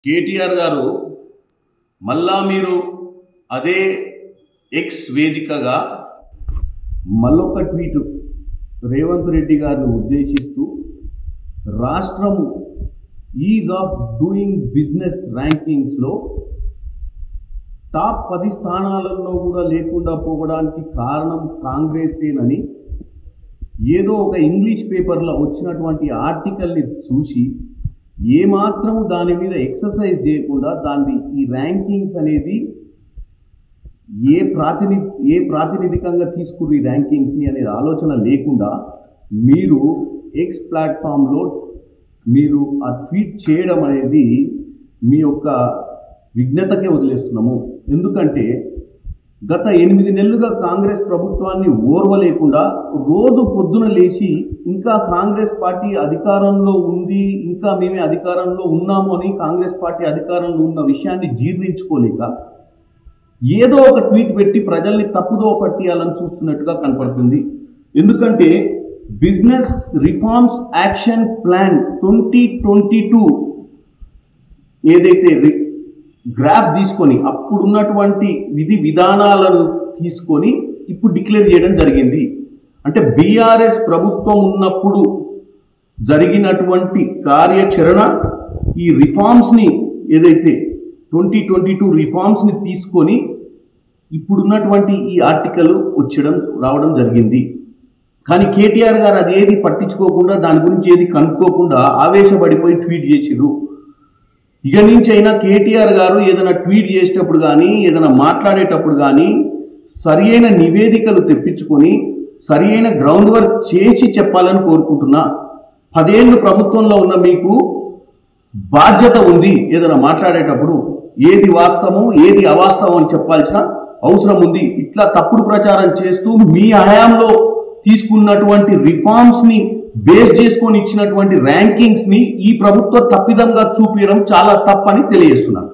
కేటీఆర్ గారు మళ్ళా మీరు అదే ఎక్స్ వేదికగా మళ్ళొక ట్వీట్ రేవంత్ రెడ్డి గారిని ఉద్దేశిస్తూ రాష్ట్రము ఈజ్ ఆఫ్ డూయింగ్ బిజినెస్ ర్యాంకింగ్స్లో టాప్ 10 స్థానాలలో కూడా లేకుండా పోవడానికి కారణం కాంగ్రెసేనని ఏదో ఒక ఇంగ్లీష్ పేపర్లో వచ్చినటువంటి ఆర్టికల్ని చూసి ఏమాత్రము దాని మీద ఎక్సర్సైజ్ చేయకుండా దాన్ని ఈ ర్యాంకింగ్స్ అనేది ఏ ప్రాతినిధికంగా తీసుకురు ఈ ర్యాంకింగ్స్ని అనేది ఆలోచన లేకుండా మీరు ఎక్స్ ప్లాట్ఫామ్లో మీరు ఆ ట్వీట్ చేయడం అనేది మీ యొక్క విఘ్నతకే వదిలేస్తున్నాము. ఎందుకంటే గత 8 నెలలుగా కాంగ్రెస్ ప్రభుత్వాన్ని ఓర్వలేకుండా రోజు పొద్దున లేచి ఇంకా కాంగ్రెస్ పార్టీ అధికారంలో ఉంది, ఇంకా మేమే అధికారంలో ఉన్నాము అని కాంగ్రెస్ పార్టీ అధికారంలో ఉన్న విషయాన్ని జీర్ణించుకోలేక ఏదో ఒక ట్వీట్ పెట్టి ప్రజల్ని తప్పుదో పట్టియాలని చూస్తున్నట్టుగా కనపడుతుంది. ఎందుకంటే బిజినెస్ రిఫార్మ్స్ యాక్షన్ ప్లాన్ 2022 ఏదైతే గ్రాఫ్ తీసుకొని అప్పుడున్నటువంటి విధి విధానాలను తీసుకొని ఇప్పుడు డిక్లేర్ చేయడం జరిగింది. అంటే బీఆర్ఎస్ ప్రభుత్వం ఉన్నప్పుడు జరిగినటువంటి కార్యాచరణ ఈ రిఫార్మ్స్ని ఏదైతే 2022 రిఫార్మ్స్ని తీసుకొని ఇప్పుడున్నటువంటి ఈ ఆర్టికల్ రావడం జరిగింది. కానీ కేటీఆర్ గారు అదేది పట్టించుకోకుండా దాని గురించి ఏది కనుక్కోకుండా ఆవేశపడిపోయి ట్వీట్ చేసిర్రు. ఇక నుంచి అయినా కేటీఆర్ గారు ఏదైనా ట్వీట్ చేసేటప్పుడు కానీ ఏదైనా మాట్లాడేటప్పుడు కానీ సరి అయిన నివేదికలు తెప్పించుకొని సరి అయిన గ్రౌండ్ వర్క్ చేసి చెప్పాలని కోరుకుంటున్నా. 10 ఏళ్ళు ప్రభుత్వంలో ఉన్న మీకు బాధ్యత ఉంది. ఏదైనా మాట్లాడేటప్పుడు ఏది వాస్తవం ఏది అవాస్తవం అని చెప్పాల్సిన అవసరం ఉంది. ఇట్లా తప్పుడు ప్రచారం చేస్తూ మీ హయాంలో తీసుకున్నటువంటి రిఫార్మ్స్ని బేస్ చేసుకొని ఇచ్చినటువంటి ర్యాంకింగ్స్ని ఈ ప్రభుత్వ తప్పిదంగా చూపించడం చాలా తప్పని తెలియజేస్తున్నారు.